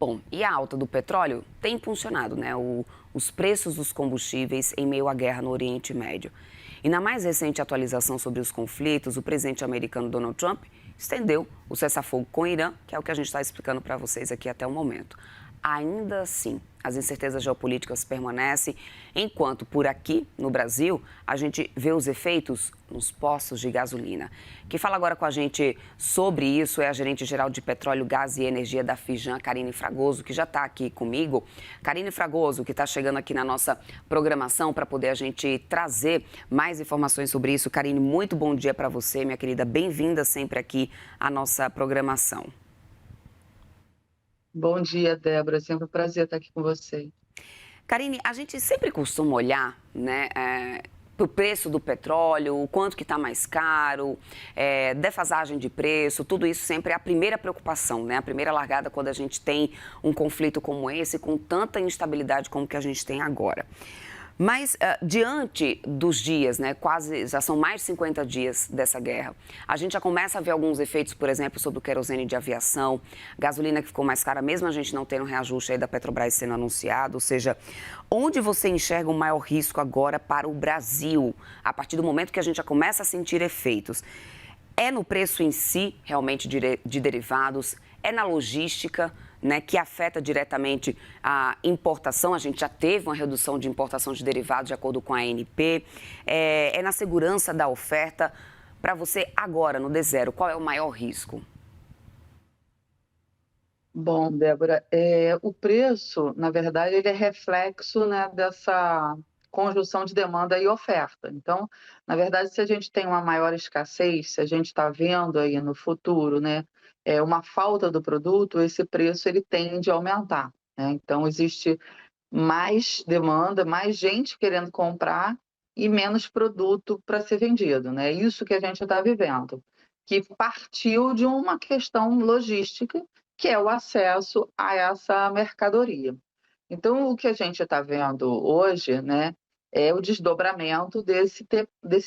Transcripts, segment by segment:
Bom, e a alta do petróleo tem impulsionado, né, os preços dos combustíveis em meio à guerra no Oriente Médio. E na mais recente atualização sobre os conflitos, o presidente americano Donald Trump estendeu o cessar-fogo com o Irã, que é o que a gente está explicando para vocês aqui até o momento. Ainda assim, as incertezas geopolíticas permanecem, enquanto por aqui, no Brasil, a gente vê os efeitos nos postos de gasolina. Quem fala agora com a gente sobre isso é a gerente-geral de Petróleo, Gás e Energia da Fijan, Karine Fragoso, que já está aqui comigo. Karine Fragoso, que está chegando aqui na nossa programação para poder a gente trazer mais informações sobre isso. Karine, muito bom dia para você, minha querida. Bem-vinda sempre aqui à nossa programação. Bom dia, Débora. Sempre um prazer estar aqui com você. Karine, a gente sempre costuma olhar, né, para o preço do petróleo, o quanto que está mais caro, defasagem de preço, tudo isso sempre é a primeira preocupação, né? A primeira largada quando a gente tem um conflito como esse, com tanta instabilidade como que a gente tem agora. Mas, diante dos dias, né, quase, já são mais de 50 dias dessa guerra, a gente já começa a ver alguns efeitos, por exemplo, sobre o querosene de aviação, gasolina que ficou mais cara, mesmo a gente não tendo um reajuste aí da Petrobras sendo anunciado, ou seja, onde você enxerga o maior risco agora para o Brasil, a partir do momento que a gente já começa a sentir efeitos? É no preço em si, realmente, de derivados? É na logística, né, que afeta diretamente a importação? A gente já teve uma redução de importação de derivados, de acordo com a ANP. É na segurança da oferta. Para você, agora, no D0, qual é o maior risco? Bom, Débora, o preço, na verdade, ele é reflexo, né, dessa conjunção de demanda e oferta. Então, na verdade, se a gente tem uma maior escassez, se a gente está vendo aí no futuro, né, uma falta do produto, esse preço ele tende a aumentar, né? Então, existe mais demanda, mais gente querendo comprar e menos produto para ser vendido, né? Isso que a gente está vivendo, que partiu de uma questão logística, que é o acesso a essa mercadoria. Então, o que a gente está vendo hoje, né, é o desdobramento desse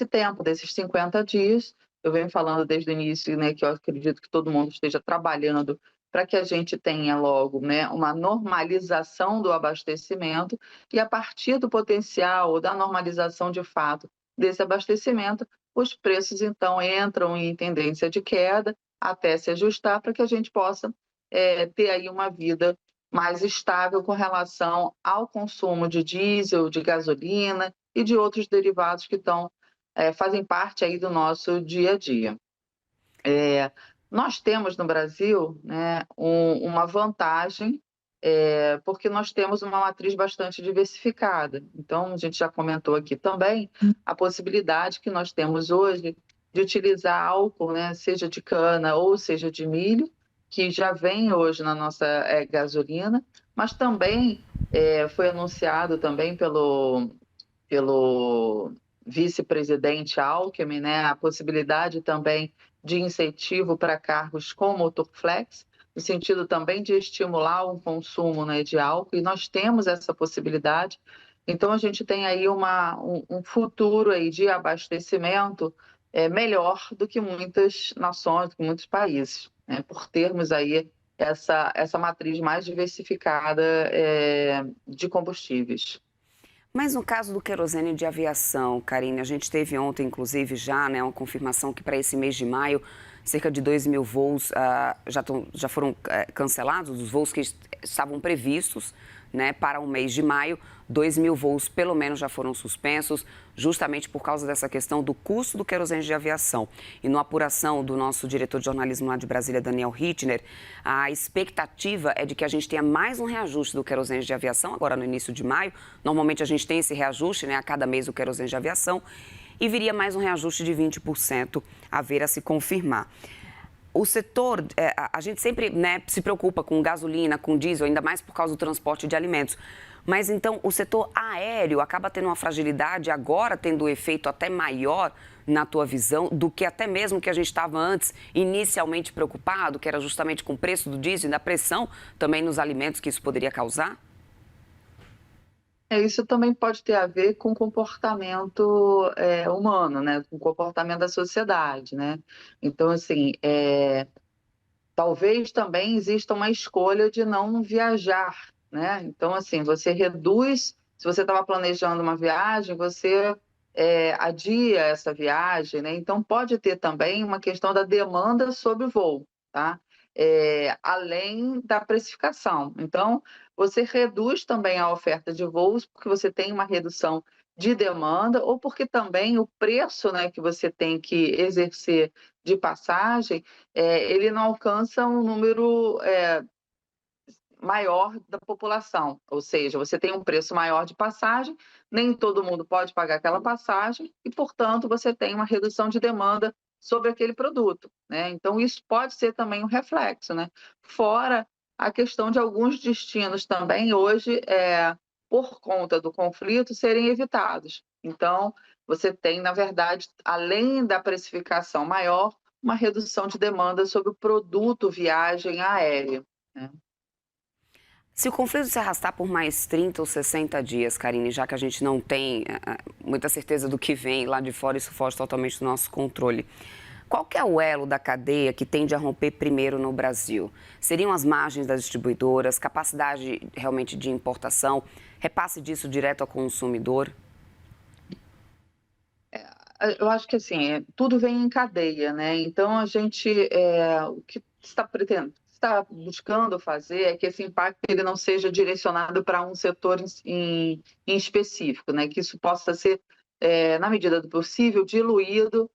tempo, desses 50 dias. Eu venho falando desde o início, né, que eu acredito que todo mundo esteja trabalhando para que a gente tenha logo, né, uma normalização do abastecimento e a partir do potencial da normalização de fato desse abastecimento, os preços então entram em tendência de queda até se ajustar para que a gente possa ter aí uma vida mais estável com relação ao consumo de diesel, de gasolina e de outros derivados que fazem parte aí do nosso dia a dia. Nós temos no Brasil, né, uma vantagem, porque nós temos uma matriz bastante diversificada. Então, a gente já comentou aqui também a possibilidade que nós temos hoje de utilizar álcool, né, seja de cana ou seja de milho, que já vem hoje na nossa gasolina, mas também foi anunciado também pelo vice-presidente Alckmin, né, a possibilidade também de incentivo para carros com motor flex, no sentido também de estimular o consumo, né, de álcool, e nós temos essa possibilidade. Então, a gente tem aí um futuro aí de abastecimento melhor do que muitas nações, do que muitos países, né, por termos aí essa matriz mais diversificada de combustíveis. Mas no caso do querosene de aviação, Karine, a gente teve ontem, inclusive, já, né, uma confirmação que para esse mês de maio, cerca de 2.000 voos já foram cancelados, os voos que estavam previstos, né, para o mês de maio. 2.000 voos, pelo menos, já foram suspensos, justamente por causa dessa questão do custo do querosene de aviação. E na apuração do nosso diretor de jornalismo lá de Brasília, Daniel Hittner, a expectativa é de que a gente tenha mais um reajuste do querosene de aviação, agora no início de maio. Normalmente a gente tem esse reajuste, né, a cada mês do querosene de aviação, e viria mais um reajuste de 20% a ver a se confirmar. O setor, a gente sempre, né, se preocupa com gasolina, com diesel, ainda mais por causa do transporte de alimentos. Mas então o setor aéreo acaba tendo uma fragilidade, agora tendo um efeito até maior na tua visão do que até mesmo que a gente estava antes inicialmente preocupado, que era justamente com o preço do diesel e da pressão também nos alimentos que isso poderia causar? Isso também pode ter a ver com o comportamento humano, né? Com o comportamento da sociedade, né? Então, assim, Talvez também exista uma escolha de não viajar, né. Então, assim, você reduz se você estava planejando uma viagem, você, adia essa viagem, né, então pode ter também uma questão da demanda sobre o voo, tá. Além da precificação. Então, você reduz também a oferta de voos, porque você tem uma redução de demanda ou porque também o preço, né, que você tem que exercer de passagem, ele não alcança um número, maior da população, ou seja, você tem um preço maior de passagem, nem todo mundo pode pagar aquela passagem e, portanto, você tem uma redução de demanda sobre aquele produto, né. Então isso pode ser também um reflexo, né. Fora a questão de alguns destinos também hoje, por conta do conflito, serem evitados. Então, você tem, na verdade, além da precificação maior, uma redução de demanda sobre o produto viagem aérea, né. Se o conflito se arrastar por mais 30 ou 60 dias, Karine, já que a gente não tem muita certeza do que vem lá de fora, isso foge totalmente do nosso controle. Qual que é o elo da cadeia que tende a romper primeiro no Brasil? Seriam as margens das distribuidoras, capacidade realmente de importação, repasse disso direto ao consumidor? Eu acho que assim, tudo vem em cadeia, né, então a gente, o que está buscando fazer é que esse impacto ele não seja direcionado para um setor em específico, né, que isso possa ser, na medida do possível, diluído,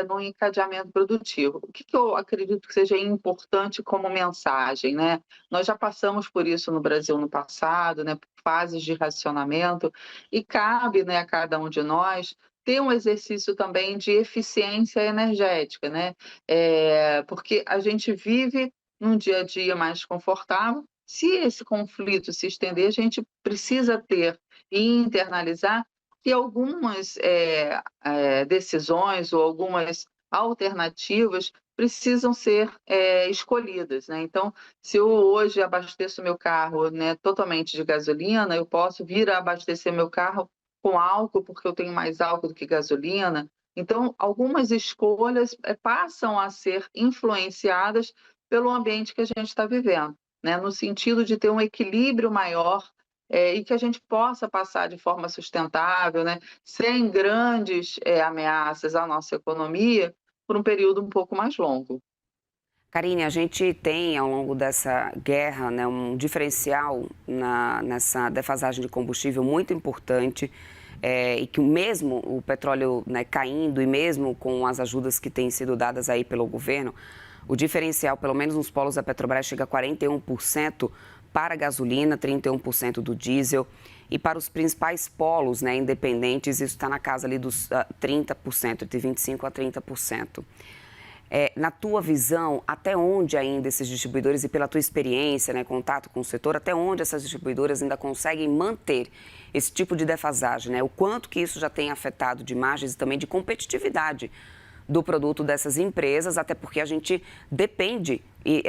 no encadeamento produtivo. O que eu acredito que seja importante como mensagem, né, nós já passamos por isso no Brasil no passado, né, por fases de racionamento, e cabe, né, a cada um de nós ter um exercício também de eficiência energética, né, porque a gente vive num dia a dia mais confortável. Se esse conflito se estender, a gente precisa ter e internalizar que algumas, decisões ou algumas alternativas precisam ser, escolhidas, né. Então, se eu hoje abasteço meu carro, né, totalmente de gasolina, eu posso vir a abastecer meu carro com álcool, porque eu tenho mais álcool do que gasolina. Então, algumas escolhas, passam a ser influenciadas pelo ambiente que a gente está vivendo, né, no sentido de ter um equilíbrio maior, e que a gente possa passar de forma sustentável, né, sem grandes, ameaças à nossa economia, por um período um pouco mais longo. Karine, a gente tem ao longo dessa guerra, né, um diferencial nessa defasagem de combustível muito importante, e que mesmo o petróleo, né, caindo e mesmo com as ajudas que têm sido dadas aí pelo governo, o diferencial, pelo menos nos polos da Petrobras, chega a 41% para a gasolina, 31% do diesel. E para os principais polos, né, independentes, isso está na casa ali dos 30%, de 25% a 30%. Na tua visão, até onde ainda esses distribuidores, e pela tua experiência, né, contato com o setor, até onde essas distribuidoras ainda conseguem manter esse tipo de defasagem, né? O quanto que isso já tem afetado de margens e também de competitividade do produto dessas empresas, até porque a gente depende, e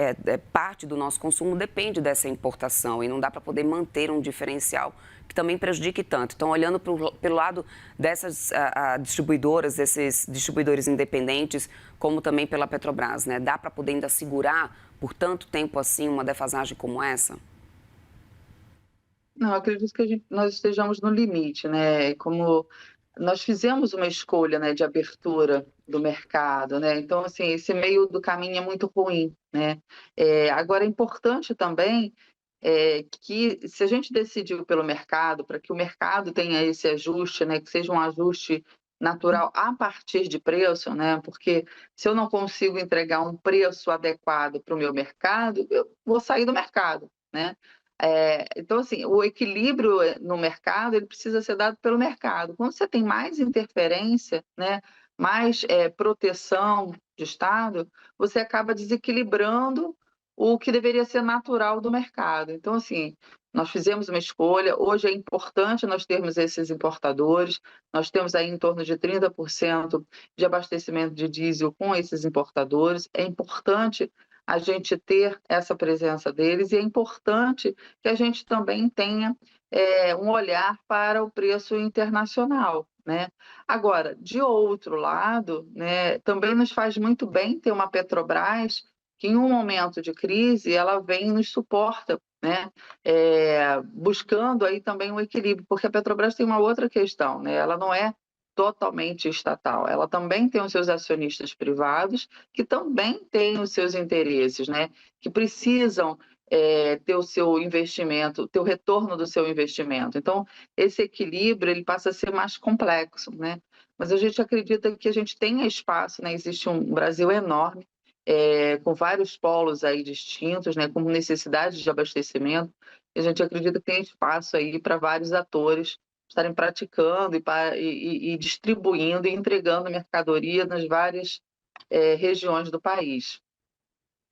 parte do nosso consumo depende dessa importação e não dá para poder manter um diferencial que também prejudique tanto. Então, olhando pelo lado dessas distribuidoras, desses distribuidores independentes, como também pela Petrobras, né? Dá para poder ainda segurar por tanto tempo assim uma defasagem como essa? Não, eu acredito que nós estejamos no limite, né, como nós fizemos uma escolha, né, de abertura do mercado, né, então, assim, esse meio do caminho é muito ruim, né. Agora é importante também, que se a gente decidiu pelo mercado, para que o mercado tenha esse ajuste, né, que seja um ajuste natural a partir de preço, né, porque se eu não consigo entregar um preço adequado para o meu mercado, eu vou sair do mercado, né. Então, assim, o equilíbrio, no mercado, ele precisa ser dado pelo mercado. Quando você tem mais interferência, né, mais, proteção de Estado, você acaba desequilibrando o que deveria ser natural do mercado. Então, assim, nós fizemos uma escolha, hoje é importante nós termos esses importadores, nós temos aí em torno de 30% de abastecimento de diesel com esses importadores, é importante a gente ter essa presença deles e é importante que a gente também tenha, um olhar para o preço internacional, né. Agora, de outro lado, né, também nos faz muito bem ter uma Petrobras que em um momento de crise ela vem e nos suporta, né, buscando aí também um equilíbrio, porque a Petrobras tem uma outra questão, né, ela não é totalmente estatal, ela também tem os seus acionistas privados, que também têm os seus interesses, né, que precisam ter o seu investimento, ter o retorno do seu investimento. Então, esse equilíbrio ele passa a ser mais complexo, né? Mas a gente acredita que a gente tenha espaço, né? Existe um Brasil enorme, com vários polos aí distintos, né? Com necessidades de abastecimento. E a gente acredita que tem espaço aí para vários atores estarem praticando e distribuindo e entregando mercadoria nas várias regiões do país.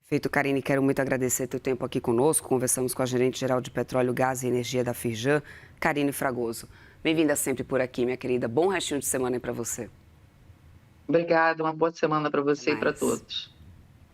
Perfeito, Karine, quero muito agradecer teu tempo aqui conosco. Conversamos com a gerente-geral de Petróleo, Gás e Energia da Firjan, Karine Fragoso. Bem-vinda sempre por aqui, minha querida. Bom restinho de semana aí para você. Obrigada, uma boa semana para Até você e para mais. todos.